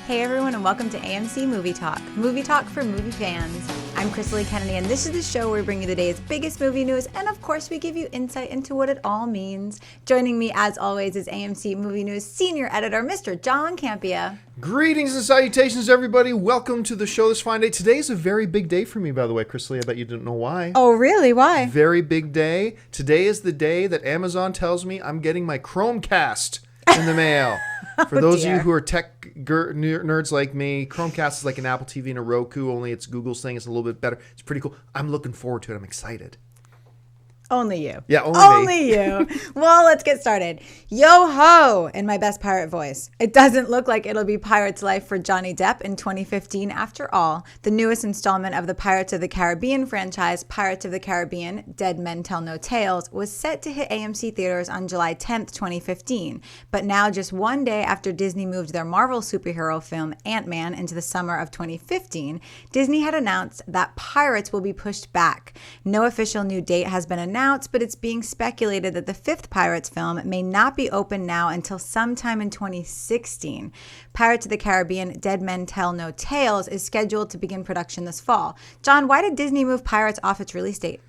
Hey everyone, and welcome to AMC Movie Talk for movie fans. I'm Crystal Kennedy, and this is the show where we bring you the day's biggest movie news, and of course we give you insight into what it all means. Joining me, as always, is AMC Movie News Senior Editor, Mr. John Campia. Greetings and salutations, everybody. Welcome to the show this fine day. Today is a very big day for me, by the way, Crystal. I bet you didn't know why. Oh, really? Why? Very big day. Today is the day that Amazon tells me I'm getting my Chromecast in the mail. For those of you who are tech nerds like me, Chromecast is like an Apple TV and a Roku, only it's Google's thing. It's a little bit better. It's pretty cool. I'm looking forward to it. I'm excited. Only you. Yeah, only me. You. Well, let's get started. Yo-ho, in my best pirate voice. It doesn't look like it'll be Pirates Life for Johnny Depp in 2015 after all. The newest installment of the Pirates of the Caribbean franchise, Pirates of the Caribbean, Dead Men Tell No Tales, was set to hit AMC theaters on July 10th, 2015. But now, just one day after Disney moved their Marvel superhero film Ant-Man into the summer of 2015, Disney had announced that Pirates will be pushed back. No official new date has been announced, but it's being speculated that the fifth Pirates film may not be open now until sometime in 2016. Pirates of the Caribbean, Dead Men Tell No Tales is scheduled to begin production this fall. John, why did Disney move Pirates off its release date?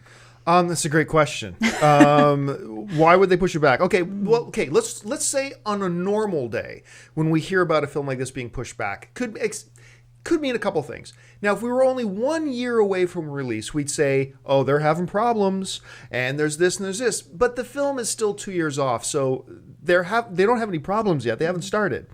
That's a great question. Why would they push it back? Let's say on a normal day when we hear about a film like this being pushed back, could mean a couple things. Now, if we were only 1 year away from release, we'd say, oh, they're having problems, and there's this and there's this. But the film is still 2 years off, so they don't have any problems yet. They haven't started.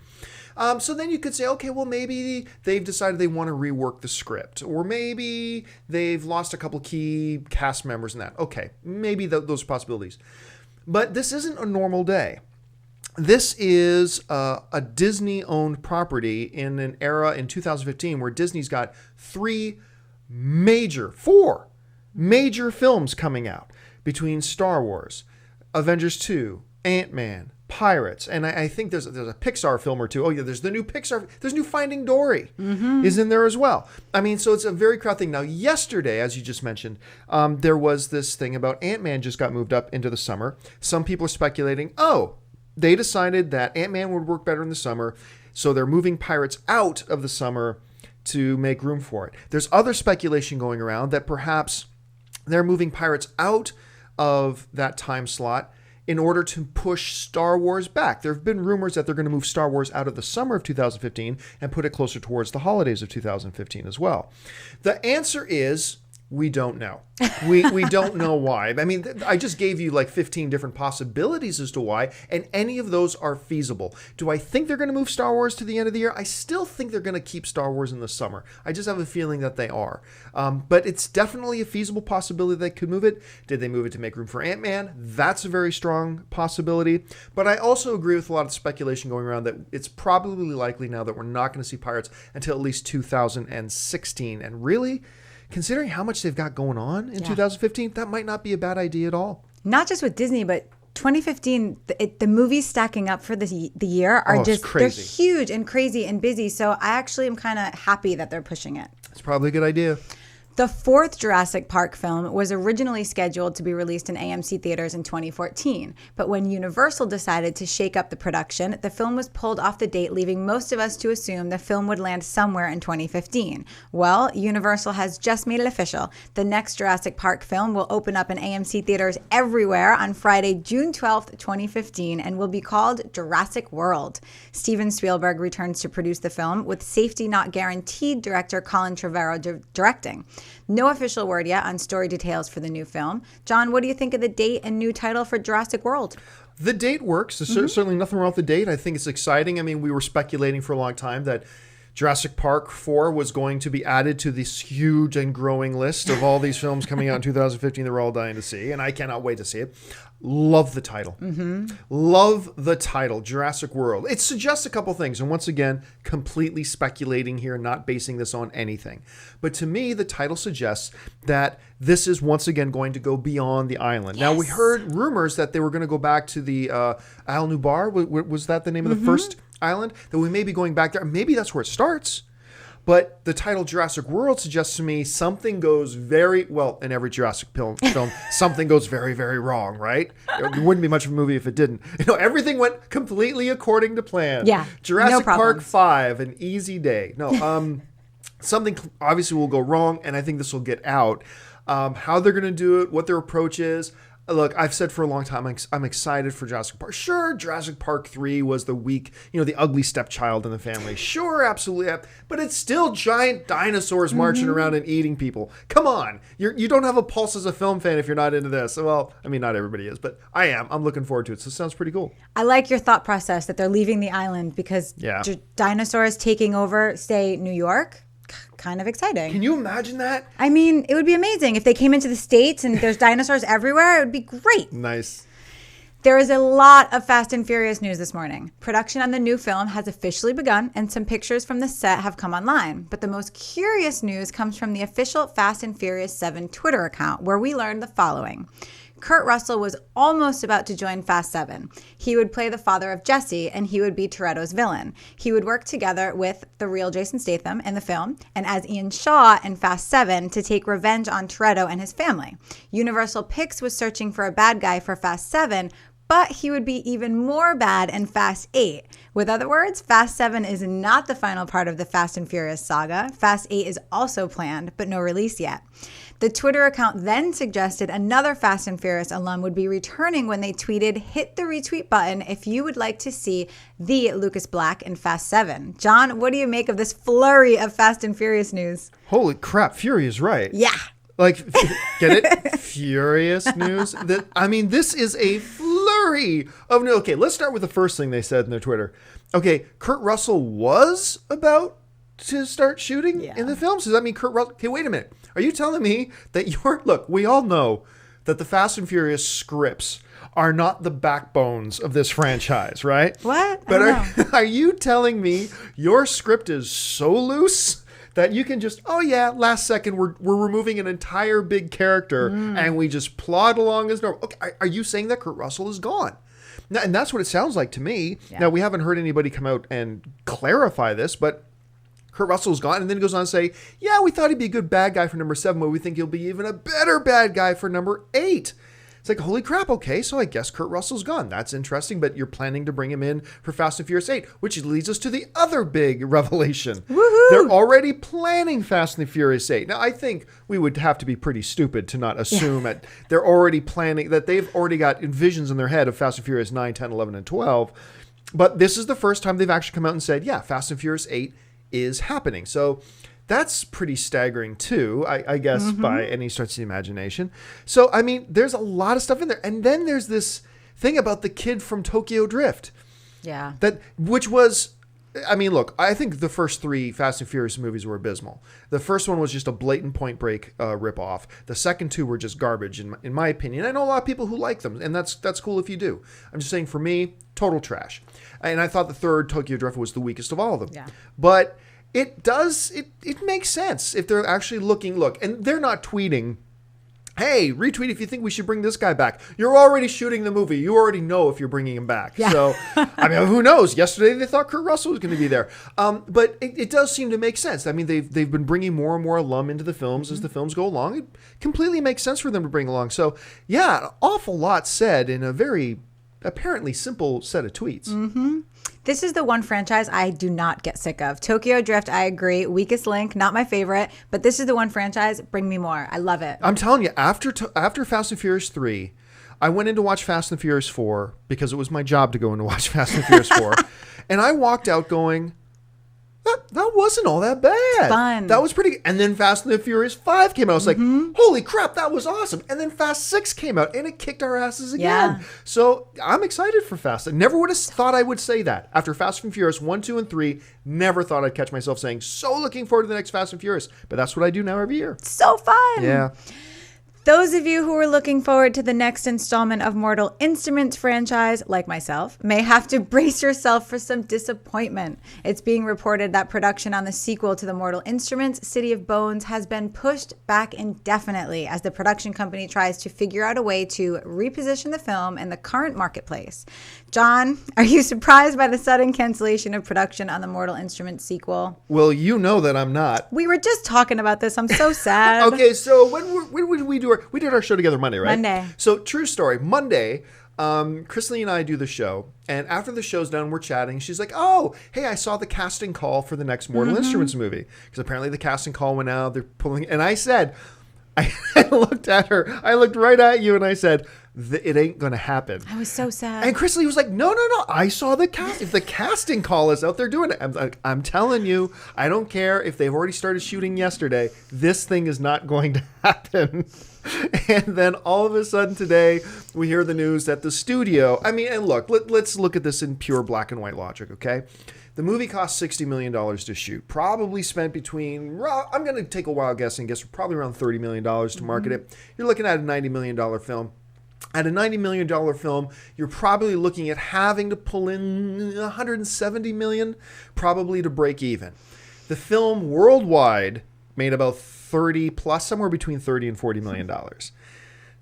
So then you could say, okay, well, maybe they've decided they want to rework the script, or maybe they've lost a couple key cast members in that. Okay, maybe those possibilities. But this isn't a normal day. This is a Disney-owned property in an era in 2015 where Disney's got four major films coming out between Star Wars, Avengers 2, Ant-Man, Pirates, and I think there's a Pixar film or two. Oh yeah, there's the new Pixar. There's new Finding Dory is in there as well. I mean, so it's a very crowded thing. Now, yesterday, as you just mentioned, there was this thing about Ant-Man just got moved up into the summer. Some people are speculating, they decided that Ant-Man would work better in the summer, so they're moving Pirates out of the summer to make room for it. There's other speculation going around that perhaps they're moving Pirates out of that time slot in order to push Star Wars back. There have been rumors that they're going to move Star Wars out of the summer of 2015 and put it closer towards the holidays of 2015 as well. The answer is we don't know. We don't know why. I mean, I just gave you like 15 different possibilities as to why, and any of those are feasible. Do I think they're going to move Star Wars to the end of the year? I still think they're going to keep Star Wars in the summer. I just have a feeling that they are. But it's definitely a feasible possibility they could move it. Did they move it to make room for Ant-Man? That's a very strong possibility. But I also agree with a lot of speculation going around that it's probably likely now that we're not going to see Pirates until at least 2016. And really, considering how much they've got going on in 2015, that might not be a bad idea at all. Not just with Disney, but 2015, the movies stacking up for the year are they're huge and crazy and busy. So I actually am kind of happy that they're pushing it. It's probably a good idea. The fourth Jurassic Park film was originally scheduled to be released in AMC theaters in 2014, but when Universal decided to shake up the production, the film was pulled off the date, leaving most of us to assume the film would land somewhere in 2015. Well, Universal has just made it official. The next Jurassic Park film will open up in AMC theaters everywhere on Friday, June 12th, 2015, and will be called Jurassic World. Steven Spielberg returns to produce the film, with safety not guaranteed director Colin Trevorrow directing. No official word yet on story details for the new film. John, what do you think of the date and new title for Jurassic World? The date works. There's certainly nothing wrong with the date. I think it's exciting. I mean, we were speculating for a long time that Jurassic Park 4 was going to be added to this huge and growing list of all these films coming out in 2015 that we're all dying to see, and I cannot wait to see it. Love the title. Love the title, Jurassic World. It suggests a couple things, and once again, completely speculating here, not basing this on anything. But to me, the title suggests that this is once again going to go beyond the island. Yes. Now, we heard rumors that they were going to go back to the Isle Nubar. Was that the name of the first island? That we may be going back there. Maybe that's where it starts. But the title Jurassic World suggests to me something goes very well in every Jurassic film. Something goes very, very wrong, right? It wouldn't be much of a movie if it didn't. Everything went completely according to plan. Yeah, Jurassic no Park 5, an easy day. No, something obviously will go wrong, and I think this will get out. How they're going to do it, what their approach is. Look, I've said for a long time, I'm excited for Jurassic Park. Sure, Jurassic Park 3 was the weak, the ugly stepchild in the family. Sure, absolutely. But it's still giant dinosaurs marching around and eating people. Come on. You don't have a pulse as a film fan if you're not into this. Well, I mean, not everybody is, but I am. I'm looking forward to it. So it sounds pretty cool. I like your thought process that they're leaving the island because dinosaurs taking over, say, New York. Kind of exciting. Can you imagine that? I mean, it would be amazing if they came into the States and there's dinosaurs everywhere. It would be great. Nice. There is a lot of Fast and Furious news this morning. Production on the new film has officially begun, and some pictures from the set have come online. But the most curious news comes from the official Fast and Furious 7 Twitter account, where we learned the following. Kurt Russell was almost about to join Fast 7. He would play the father of Jesse, and he would be Toretto's villain. He would work together with the real Jason Statham in the film, and as Ian Shaw in Fast 7 to take revenge on Toretto and his family. Universal Pictures was searching for a bad guy for Fast 7, but he would be even more bad in Fast 8. With other words, Fast 7 is not the final part of the Fast and Furious saga. Fast 8 is also planned, but no release yet. The Twitter account then suggested another Fast and Furious alum would be returning when they tweeted, "Hit the retweet button if you would like to see the Lucas Black in Fast 7. John, what do you make of this flurry of Fast and Furious news? Holy crap, Fury is right. Yeah. Like, get it? Furious news? This is a flurry of news. Okay, let's start with the first thing they said in their Twitter. Okay, Kurt Russell was about to start shooting in the film? So does that mean Kurt Russell... Okay, wait a minute. Are you telling me that Look, we all know that the Fast and Furious scripts are not the backbones of this franchise, right? What? But are you telling me your script is so loose that you can just, last second we're removing an entire big character and we just plod along as normal? Okay, are you saying that Kurt Russell is gone? Now, and that's what it sounds like to me. Yeah. Now, we haven't heard anybody come out and clarify this, but Kurt Russell's gone, and then he goes on to say, we thought he'd be a good bad guy for number 7, but we think he'll be even a better bad guy for number 8. It's like, holy crap, okay, so I guess Kurt Russell's gone. That's interesting, but you're planning to bring him in for Fast and Furious 8, which leads us to the other big revelation. Woohoo! They're already planning Fast and Furious 8. Now, I think we would have to be pretty stupid to not assume that they're already planning, that they've already got visions in their head of Fast and Furious 9, 10, 11, and 12. But this is the first time they've actually come out and said, Fast and Furious 8 is happening. So that's pretty staggering too, I guess, by any stretch of the imagination. So, I mean, there's a lot of stuff in there. And then there's this thing about the kid from Tokyo Drift. Yeah. Which was, look, I think the first 3 Fast and Furious movies were abysmal. The first one was just a blatant Point Break ripoff. The second 2 were just garbage, in my opinion. I know a lot of people who like them, and that's cool if you do. I'm just saying, for me, total trash. And I thought the third Tokyo Drift was the weakest of all of them. Yeah. But it makes sense if they're actually look, and they're not tweeting, hey, retweet if you think we should bring this guy back. You're already shooting the movie. You already know if you're bringing him back. Yeah. So, who knows? Yesterday they thought Kurt Russell was going to be there. But it does seem to make sense. I mean, they've been bringing more and more alum into the films as the films go along. It completely makes sense for them to bring along. So, an awful lot said in a very apparently simple set of tweets. Mm-hmm. This is the one franchise I do not get sick of. Tokyo Drift, I agree. Weakest link, not my favorite. But this is the one franchise, bring me more. I love it. I'm telling you, after Fast and Furious 3, I went in to watch Fast and Furious 4 because it was my job to go in to watch Fast and Furious 4. And I walked out going, that wasn't all that bad. It's fun. That was pretty. And then Fast and the Furious 5 came out. I was like, holy crap, that was awesome. And then Fast 6 came out and it kicked our asses again. Yeah. So I'm excited for Fast. I never would have thought I would say that. After Fast and Furious 1, 2, and 3, never thought I'd catch myself saying, so looking forward to the next Fast and Furious. But that's what I do now every year. So fun. Yeah. Those of you who are looking forward to the next installment of Mortal Instruments franchise, like myself, may have to brace yourself for some disappointment. It's being reported that production on the sequel to the Mortal Instruments, City of Bones, has been pushed back indefinitely as the production company tries to figure out a way to reposition the film in the current marketplace. John, are you surprised by the sudden cancellation of production on the Mortal Instruments sequel? Well, you know that I'm not. We were just talking about this. I'm so sad. Okay, so when did we do we did our show together Monday, right? Monday. So true story. Monday, Chrisley and I do the show, and after the show's done, we're chatting. She's like, "Oh, hey, I saw the casting call for the next Mortal Instruments movie because apparently the casting call went out. They're pulling." And I said, I looked at her. I looked right at you, and I said, "It ain't gonna happen." I was so sad. And Chrisley was like, "No. I saw the cast. If the casting call is out, they're doing it." I'm telling you, I don't care if they've already started shooting yesterday. This thing is not going to happen. And then all of a sudden today, we hear the news that the studio. I mean, and look, let's look at this in pure black and white logic, okay? The movie cost $60 million to shoot. Probably spent between, I'm going to take a wild guess and guess probably around $30 million to market it. You're looking at a $90 million film. At a $90 million film, you're probably looking at having to pull in $170 million probably to break even. The film worldwide made about 30 plus, somewhere between 30 and $40 million.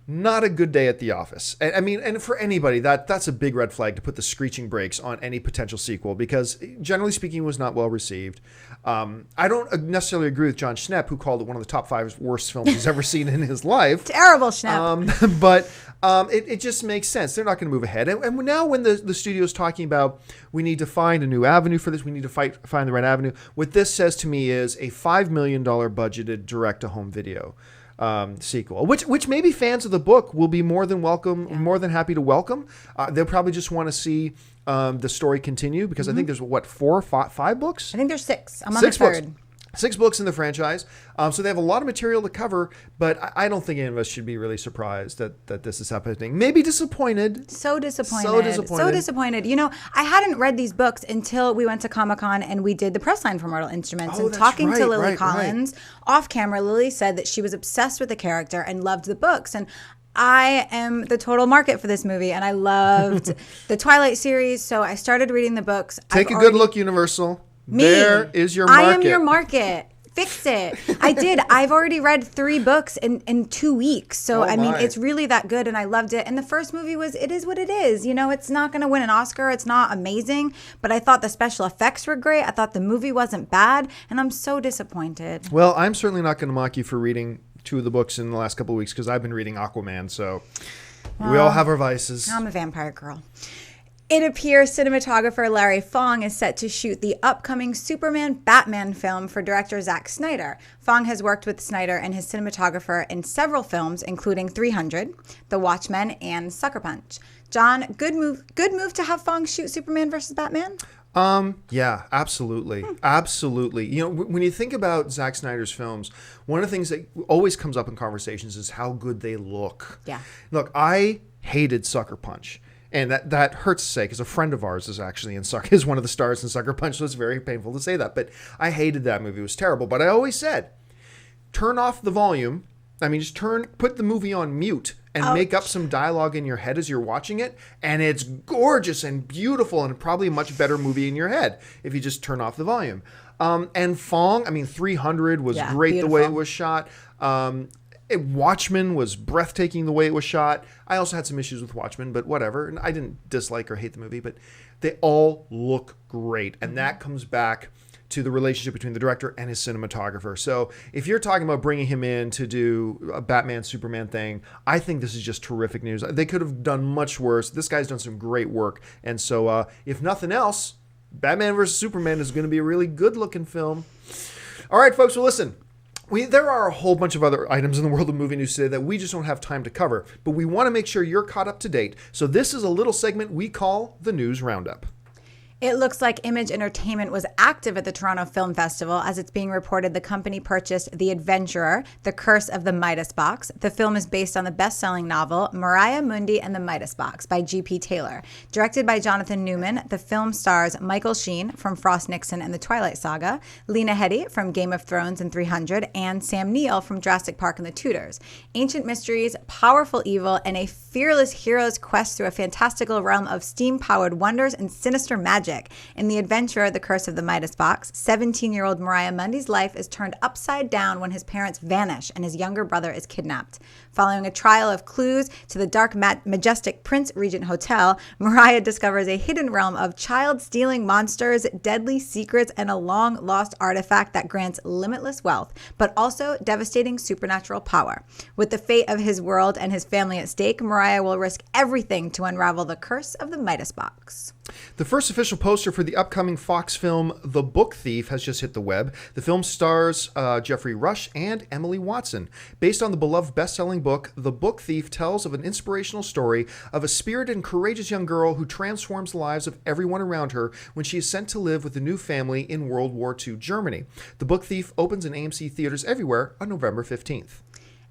Not a good day at the office. I mean, and for anybody, that's a big red flag to put the screeching brakes on any potential sequel because, generally speaking, it was not well received. I don't necessarily agree with John Schnepp, who called it one of the top 5 worst films he's ever seen in his life. Terrible Schnepp. But it just makes sense. They're not going to move ahead. And now when the studio's talking about we need to find a new avenue for this, we need to find the right avenue, what this says to me is a $5 million budgeted direct-to-home video sequel, which maybe fans of the book will be more than more than happy to welcome. They'll probably just want to see the story continue because I think there's 5 books? I think there's 6. I'm on the 3rd. Books. 6 books in the franchise. So they have a lot of material to cover, but I don't think any of us should be really surprised that this is happening. Maybe disappointed. So disappointed. You know, I hadn't read these books until we went to Comic-Con and we did the press line for Mortal Instruments. And talking to Lily Collins off camera, Lily said that she was obsessed with the character and loved the books. And I am the total market for this movie, and I loved the Twilight series, so I started reading the books. Take a good look, Universal. There is your market. I am your market. Fix it. I did. I've already read 3 books in 2 weeks. So, I mean, it's really that good, and I loved it. And the first movie it is what it is. You know, it's not going to win an Oscar. It's not amazing. But I thought the special effects were great. I thought the movie wasn't bad. And I'm so disappointed. Well, I'm certainly not going to mock you for reading 2 of the books in the last couple of weeks because I've been reading Aquaman. So we all have our vices. I'm a vampire girl. It appears cinematographer Larry Fong is set to shoot the upcoming Superman-Batman film for director Zack Snyder. Fong has worked with Snyder and his cinematographer in several films, including 300, The Watchmen, and Sucker Punch. John, good move to have Fong shoot Superman versus Batman? Yeah, absolutely. Absolutely. You know, when you think about Zack Snyder's films, one of the things that always comes up in conversations is how good they look. Yeah. Look, I hated Sucker Punch. And that hurts to say because a friend of ours is actually is one of the stars in Sucker Punch, so it's very painful to say that. But I hated that movie. It was terrible. But I always said, turn off the volume. I mean, just put the movie on mute and make up some dialogue in your head as you're watching it. And it's gorgeous and beautiful and probably a much better movie in your head if you just turn off the volume. And Fong, I mean, 300 was great beautiful. The way it was shot. Watchmen was breathtaking the way it was shot. I also had some issues with Watchmen, but whatever. And I didn't dislike or hate the movie, but they all look great. And that comes back to the relationship between the director and his cinematographer. So if you're talking about bringing him in to do a Batman, Superman thing, I think this is just terrific news. They could have done much worse. This guy's done some great work. And so if nothing else, Batman versus Superman is going to be a really good looking film. All right, folks, well, listen. There are a whole bunch of other items in the world of movie news today that we just don't have time to cover, but we want to make sure you're caught up to date. So this is a little segment we call the News Roundup. It looks like Image Entertainment was active at the Toronto Film Festival, as it's being reported the company purchased The Adventurer, The Curse of the Midas Box. The film is based on the best-selling novel Mariah Mundi and the Midas Box by G.P. Taylor. Directed by Jonathan Newman, the film stars Michael Sheen from Frost Nixon and the Twilight Saga, Lena Headey from Game of Thrones and 300, and Sam Neill from Jurassic Park and the Tudors. Ancient mysteries, powerful evil, and a fearless hero's quest through a fantastical realm of steam-powered wonders and sinister magic. In The Adventurer, The Curse of the Midas Box, 17-year-old Mariah Mundy's life is turned upside down when his parents vanish and his younger brother is kidnapped. Following a trial of clues to the dark, majestic Prince Regent Hotel, Mariah discovers a hidden realm of child-stealing monsters, deadly secrets, and a long-lost artifact that grants limitless wealth, but also devastating supernatural power. With the fate of his world and his family at stake, Mariah will risk everything to unravel the curse of the Midas Box. The first official poster for the upcoming Fox film The Book Thief has just hit the web. The film stars Jeffrey Rush and Emily Watson. Based on the beloved best-selling book, The Book Thief tells of an inspirational story of a spirited and courageous young girl who transforms the lives of everyone around her when she is sent to live with a new family in World War II Germany. The Book Thief opens in AMC theaters everywhere on November 15th.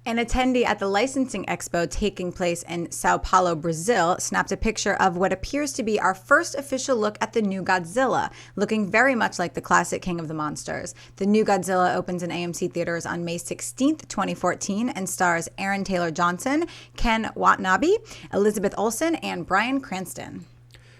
An attendee at the licensing expo taking place in Sao Paulo, Brazil, snapped a picture of what appears to be our first official look at the new Godzilla, looking very much like the classic King of the Monsters. The new Godzilla opens in AMC theaters on May 16th, 2014, and stars Aaron Taylor Johnson, Ken Watanabe, Elizabeth Olsen, and Bryan Cranston.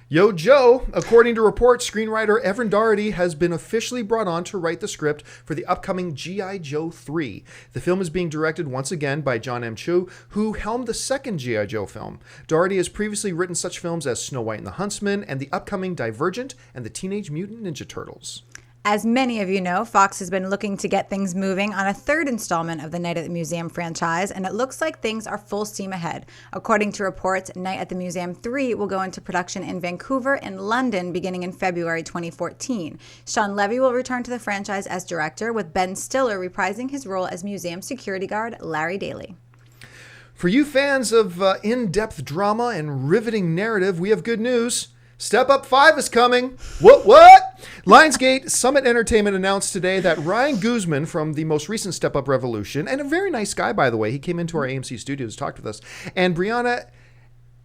Yo, Joe, according to reports, screenwriter Evan Doherty has been officially brought on to write the script for the upcoming G.I. Joe 3. The film is being directed once again by John M. Chu, who helmed the second G.I. Joe film. Doherty has previously written such films as Snow White and the Huntsman and the upcoming Divergent and the Teenage Mutant Ninja Turtles. As many of you know, Fox has been looking to get things moving on a third installment of the Night at the Museum franchise, and it looks like things are full steam ahead. According to reports, Night at the Museum 3 will go into production in Vancouver and London beginning in February 2014. Sean Levy will return to the franchise as director, with Ben Stiller reprising his role as museum security guard Larry Daly. For you fans of in-depth drama and riveting narrative, we have good news. Step Up 5 is coming. What? Lionsgate Summit Entertainment announced today that Ryan Guzman from the most recent Step Up Revolution, and a very nice guy, by the way, he came into our AMC studios, talked with us, and Brianna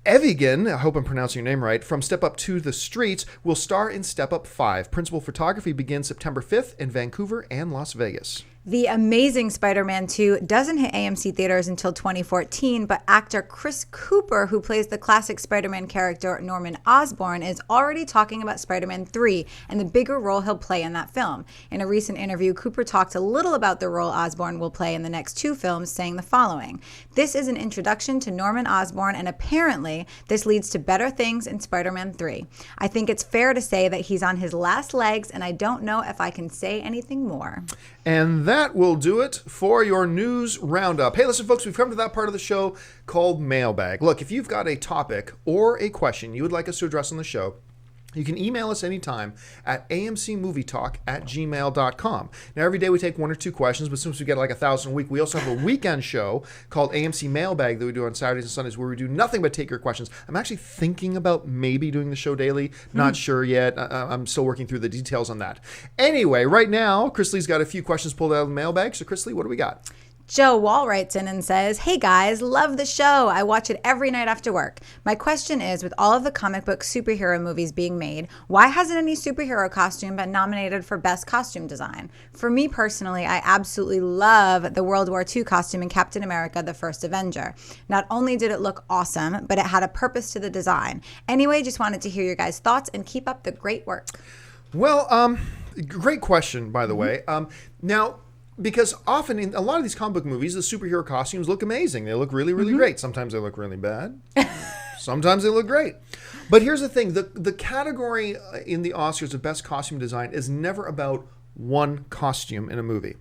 Evigan, I hope I'm pronouncing your name right, from Step Up to the Streets, will star in Step Up 5. Principal photography begins September 5th in Vancouver and Las Vegas. The Amazing Spider-Man 2 doesn't hit AMC theaters until 2014, but actor Chris Cooper, who plays the classic Spider-Man character Norman Osborn, is already talking about Spider-Man 3 and the bigger role he'll play in that film. In a recent interview, Cooper talked a little about the role Osborn will play in the next two films, saying the following: "This is an introduction to Norman Osborn, and apparently this leads to better things in Spider-Man 3. I think it's fair to say that he's on his last legs, and I don't know if I can say anything more." And that will do it for your news roundup. Hey, listen, folks, we've come to that part of the show called Mailbag. Look, if you've got a topic or a question you would like us to address on the show, you can email us anytime at amcmovietalk@gmail.com. Now, every day we take one or two questions, but since we get like 1,000 a week, we also have a weekend show called AMC Mailbag that we do on Saturdays and Sundays where we do nothing but take your questions. I'm actually thinking about maybe doing the show daily. Not sure yet. I'm still working through the details on that. Anyway, right now, Chris Lee's got a few questions pulled out of the mailbag. So, Chris Lee, what do we got? Joe Wall writes in and says, "Hey guys, love the show. I watch it every night after work. My question is, with all of the comic book superhero movies being made, why hasn't any superhero costume been nominated for Best Costume Design? For me personally, I absolutely love the World War II costume in Captain America, the First Avenger. Not only did it look awesome, but it had a purpose to the design. Anyway, just wanted to hear your guys' thoughts and keep up the great work." Well, great question, by the way. Now, because often in a lot of these comic book movies, the superhero costumes look amazing. They look really, really great. Sometimes they look really bad. Sometimes they look great. But here's the thing. The category in the Oscars of Best Costume Design is never about one costume in a movie.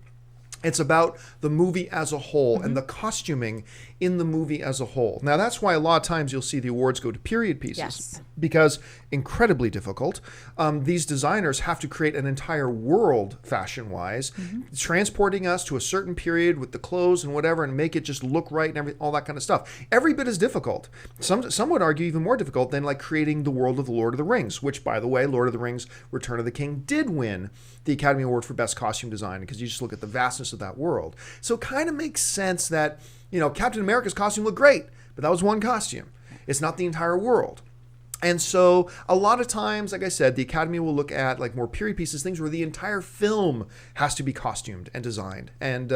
It's about the movie as a whole and the costuming in the movie as a whole. Now, that's why a lot of times you'll see the awards go to period pieces. Yes. Because incredibly difficult. These designers have to create an entire world fashion-wise, transporting us to a certain period with the clothes and whatever, and make it just look right and all that kind of stuff. Every bit as difficult. Some would argue even more difficult than like creating the world of the Lord of the Rings, which, by the way, Lord of the Rings: Return of the King did win the Academy Award for Best Costume Design, because you just look at the vastness of that world. So it kind of makes sense that, Captain America's costume looked great, but that was one costume. It's not the entire world. And so a lot of times, like I said, the Academy will look at like more period pieces, things where the entire film has to be costumed and designed. And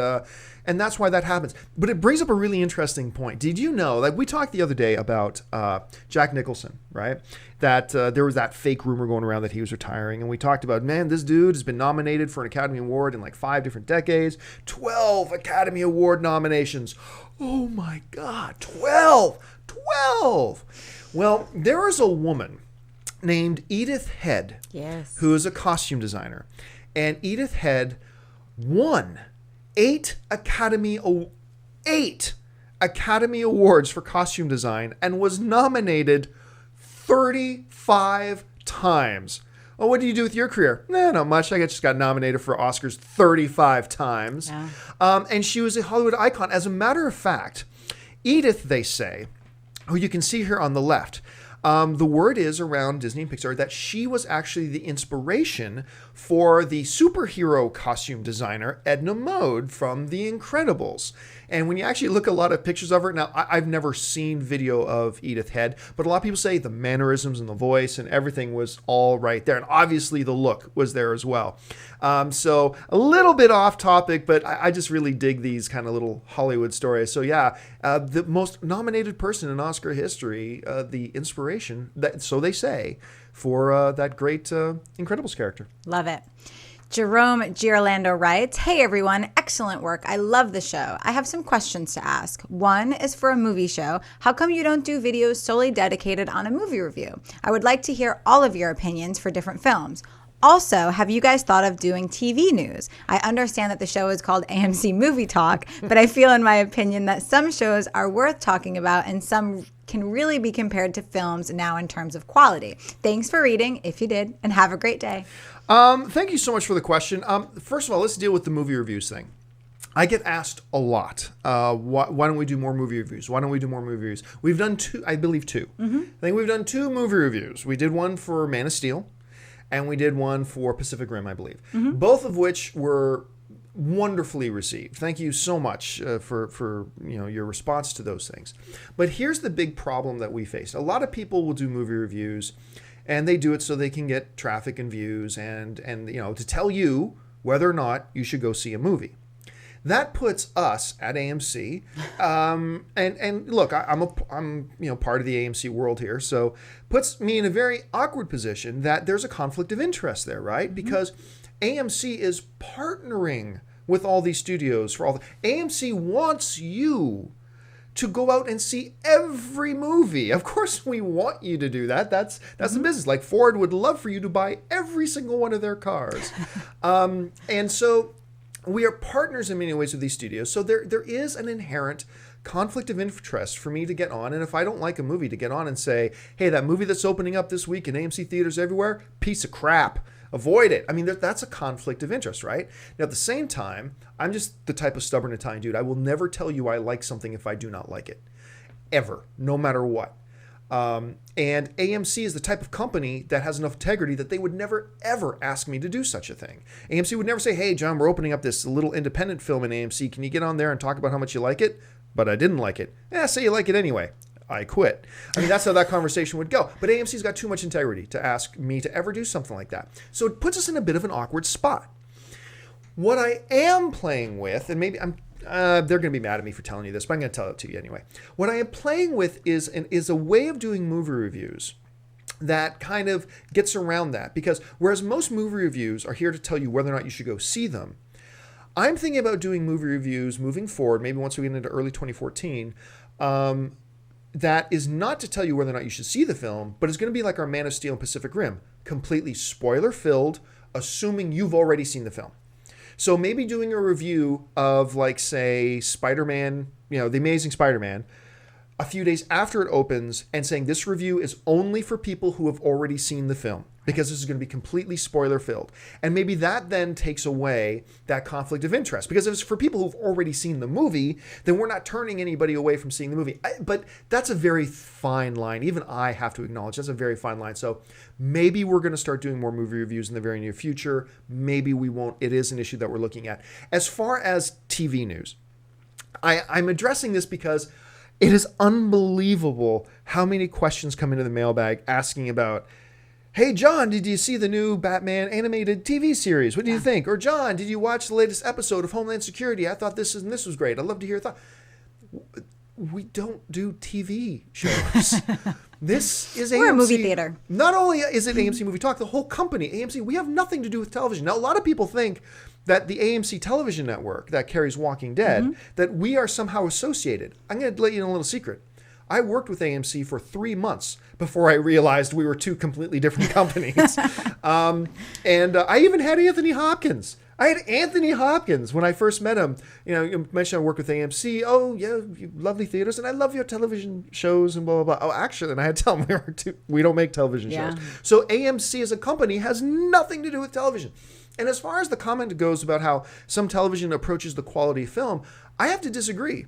that's why that happens. But it brings up a really interesting point. Did you know, like we talked the other day about Jack Nicholson, right? That there was that fake rumor going around that he was retiring. And we talked about, man, this dude has been nominated for an Academy Award in like 5 different decades. 12 Academy Award nominations. Oh my God, 12! 12! Well, there is a woman named Edith Head, Yes. who is a costume designer. And Edith Head won 8 Academy Awards for costume design and was nominated 35 times. Oh, what do you do with your career? Not much. I just got nominated for Oscars 35 times. Yeah. And she was a Hollywood icon. As a matter of fact, Edith, they say, who you can see here on the left, the word is around Disney and Pixar that she was actually the inspiration for the superhero costume designer Edna Mode from The Incredibles. And when you actually look at a lot of pictures of her, now I've never seen video of Edith Head, but a lot of people say the mannerisms and the voice and everything was all right there. And obviously the look was there as well. So a little bit off topic, but I just really dig these kind of little Hollywood stories. So yeah, the most nominated person in Oscar history, the inspiration, so they say, for that great Incredibles character. Love it. Jerome Girolando writes, "Hey everyone, excellent work. I love the show. I have some questions to ask. One is for a movie show. How come you don't do videos solely dedicated on a movie review? I would like to hear all of your opinions for different films. Also, have you guys thought of doing TV news? I understand that the show is called AMC Movie Talk, but I feel in my opinion that some shows are worth talking about and some can really be compared to films now in terms of quality. Thanks for reading, if you did, and have a great day." Thank you so much for the question. First of all, let's deal with the movie reviews thing. I get asked a lot, why don't we do more movie reviews? Why don't we do more movie reviews? We've done 2, I believe 2. I think we've done 2 movie reviews. We did one for Man of Steel, and we did one for Pacific Rim, I believe. Both of which were wonderfully received. Thank you so much for your response to those things. But here's the big problem that we face. A lot of people will do movie reviews, and they do it so they can get traffic and views and to tell you whether or not you should go see a movie. That puts us at AMC, and look, I'm part of the AMC world here, so puts me in a very awkward position that there's a conflict of interest there, right? Because AMC is partnering with all these studios AMC wants you to go out and see every movie. Of course, we want you to do that. That's the business. Like Ford would love for you to buy every single one of their cars, and so we are partners in many ways with these studios. So there is an inherent conflict of interest for me to get on, and if I don't like a movie, to get on and say, hey, that movie that's opening up this week in AMC theaters everywhere, piece of crap. Avoid it. I mean, that's a conflict of interest, right? Now, at the same time, I'm just the type of stubborn Italian dude. I will never tell you I like something if I do not like it. Ever. No matter what. And AMC is the type of company that has enough integrity that they would never, ever ask me to do such a thing. AMC would never say, hey, John, we're opening up this little independent film in AMC. Can you get on there and talk about how much you like it? But I didn't like it. Say you like it anyway. I quit. I mean, that's how that conversation would go. But AMC's got too much integrity to ask me to ever do something like that. So it puts us in a bit of an awkward spot. What I am playing with, and maybe they're going to be mad at me for telling you this, but I'm going to tell it to you anyway. What I am playing with is a way of doing movie reviews that kind of gets around that. Because whereas most movie reviews are here to tell you whether or not you should go see them, I'm thinking about doing movie reviews moving forward, maybe once we get into early 2014, that is not to tell you whether or not you should see the film, but it's going to be like our Man of Steel and Pacific Rim, completely spoiler-filled, assuming you've already seen the film. So maybe doing a review of, like, say, Spider-Man, The Amazing Spider-Man, a few days after it opens, and saying this review is only for people who have already seen the film, because this is going to be completely spoiler filled. And maybe that then takes away that conflict of interest, because if it's for people who've already seen the movie, then we're not turning anybody away from seeing the movie. But that's a very fine line. Even I have to acknowledge that's a very fine line. So maybe we're going to start doing more movie reviews in the very near future. Maybe we won't. It is an issue that we're looking at. As far as TV news, I'm addressing this because it is unbelievable how many questions come into the mailbag asking about, hey, John, did you see the new Batman animated TV series? What do you think? Or, John, did you watch the latest episode of Homeland Security? I thought this was great. I'd love to hear your thoughts. We don't do TV shows. This is AMC. We're a movie theater. Not only is it AMC Movie Talk, the whole company, AMC, we have nothing to do with television. Now, a lot of people think that the AMC television network that carries Walking Dead, that we are somehow associated. I'm going to let you know a little secret. I worked with AMC for 3 months before I realized we were two completely different companies. And I even had Anthony Hopkins. I had Anthony Hopkins when I first met him. You mentioned I work with AMC. Oh, yeah, lovely theaters, and I love your television shows and blah, blah, blah. Oh, actually, and I had to tell him we don't make television shows. So AMC as a company has nothing to do with television. And as far as the comment goes about how some television approaches the quality of film, I have to disagree.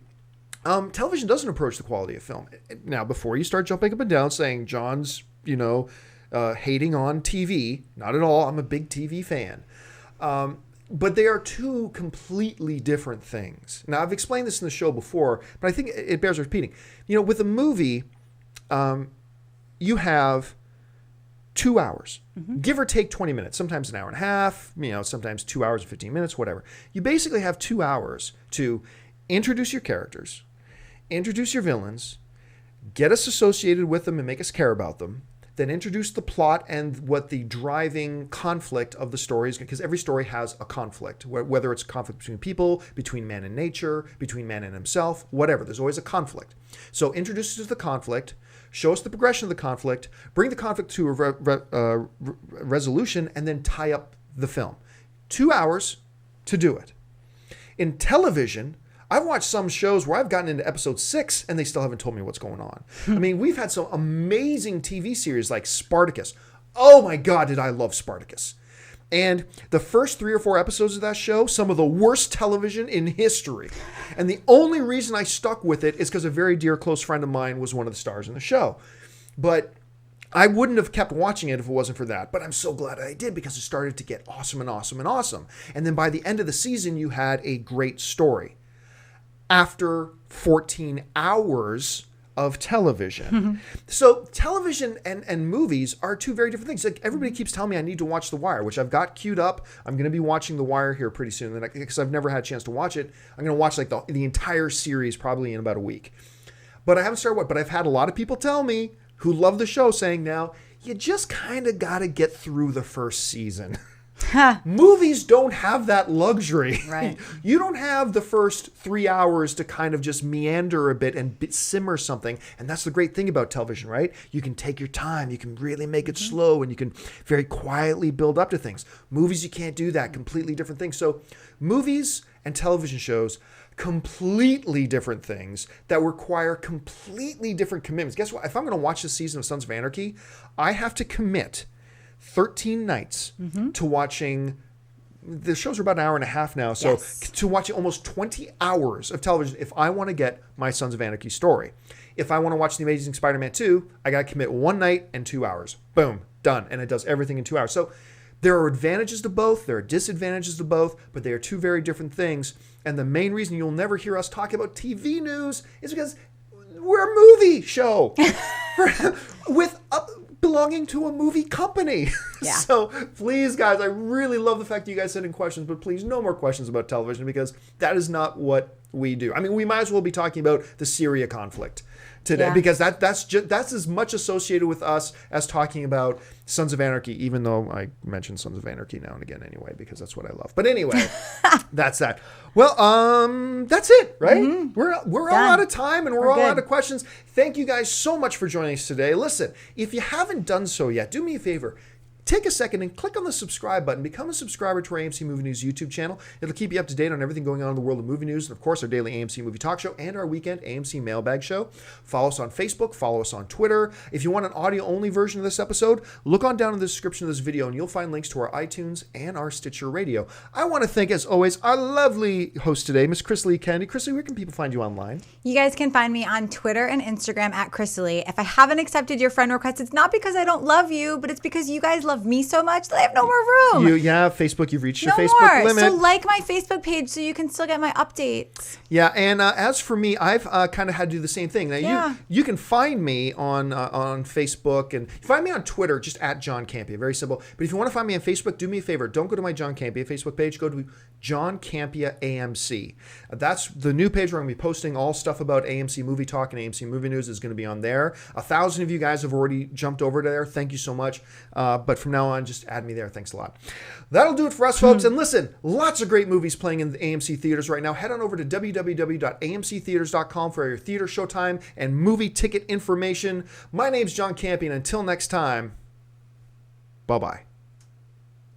Television doesn't approach the quality of film. Now, before you start jumping up and down saying John's, hating on TV, not at all. I'm a big TV fan. But they are two completely different things. Now, I've explained this in the show before, but I think it bears repeating. With a movie, you have 2 hours, give or take 20 minutes, sometimes an hour and a half, sometimes 2 hours and 15 minutes, whatever. You basically have 2 hours to introduce your characters, introduce your villains, get us associated with them and make us care about them, then introduce the plot and what the driving conflict of the story is, because every story has a conflict, whether it's a conflict between people, between man and nature, between man and himself, whatever. There's always a conflict. So introduce us to the conflict, show us the progression of the conflict, bring the conflict to a resolution, and then tie up the film. 2 hours to do it. In television, I've watched some shows where I've gotten into episode 6 and they still haven't told me what's going on. I mean, we've had some amazing TV series like Spartacus. Oh my God, did I love Spartacus. And the first 3 or 4 episodes of that show, some of the worst television in history. And the only reason I stuck with it is because a very dear close friend of mine was one of the stars in the show. But I wouldn't have kept watching it if it wasn't for that. But I'm so glad I did, because it started to get awesome and awesome and awesome. And then by the end of the season, you had a great story. After 14 hours of television. So television and movies are two very different things. Like, everybody keeps telling me I need to watch The Wire, which I've got queued up. I'm going to be watching The Wire here pretty soon, because I've never had a chance to watch it. I'm going to watch like the entire series probably in about a week. But I haven't started. But I've had a lot of people tell me who love the show saying, now, you just kind of got to get through the first season. Movies don't have that luxury. Right. You don't have the first 3 hours to kind of just meander a bit and simmer something. And that's the great thing about television, right? You can take your time. You can really make it slow, and you can very quietly build up to things. Movies, you can't do that. Completely different things. So movies and television shows, completely different things that require completely different commitments. Guess what? If I'm going to watch this season of Sons of Anarchy, I have to commit 13 nights to watching, the shows are about an hour and a half now, so to watching almost 20 hours of television if I want to get my Sons of Anarchy story. If I want to watch The Amazing Spider-Man 2, I got to commit 1 night and 2 hours. Boom, done. And it does everything in 2 hours. So there are advantages to both, there are disadvantages to both, but they are two very different things. And the main reason you'll never hear us talk about TV news is because we're a movie show with belonging to a movie company. Yeah. So please, guys, I really love the fact that you guys sent in questions, but please, no more questions about television, because that is not what we do. I mean, we might as well be talking about the Syria conflict today, because that's as much associated with us as talking about Sons of Anarchy, even though I mention Sons of Anarchy now and again anyway, because that's what I love. But anyway, that's that. Well, that's it, right? We're all out of time, and we're all out of questions. Thank you guys so much for joining us today. Listen, if you haven't done so yet, do me a favor. take a second and click on the subscribe button. Become a subscriber to our AMC Movie News YouTube channel. It'll keep you up to date on everything going on in the world of movie news, and of course our daily AMC Movie Talk show and our weekend AMC Mailbag show. Follow us on Facebook, follow us on Twitter. If you want an audio-only version of this episode, look on down in the description of this video and you'll find links to our iTunes and our Stitcher Radio. I want to thank, as always, our lovely host today, Miss Chris Lee Kennedy. Chris Lee, where can people find you online? You guys can find me on Twitter and Instagram at Chris Lee. If I haven't accepted your friend request, it's not because I don't love you, but it's because you guys love me so much that I have no more room. Facebook, you've reached your no Facebook more. limit. So like my Facebook page so you can still get my updates. Yeah, and as for me, I've kind of had to do the same thing. Now, you can find me on Facebook, and find me on Twitter, just at John Campia. Very simple. But if you want to find me on Facebook, do me a favor. Don't go to my John Campia Facebook page. Go to John Campia AMC. That's the new page where I'm going to be posting all stuff about AMC Movie Talk and AMC Movie News is going to be on there. 1,000 of you guys have already jumped over to there. Thank you so much. But from now on, just add me there. Thanks a lot. That'll do it for us, folks. And listen, lots of great movies playing in the AMC theaters right now. Head on over to www.amctheaters.com for your theater, showtime, and movie ticket information. My name's John Campia, and until next time, bye-bye.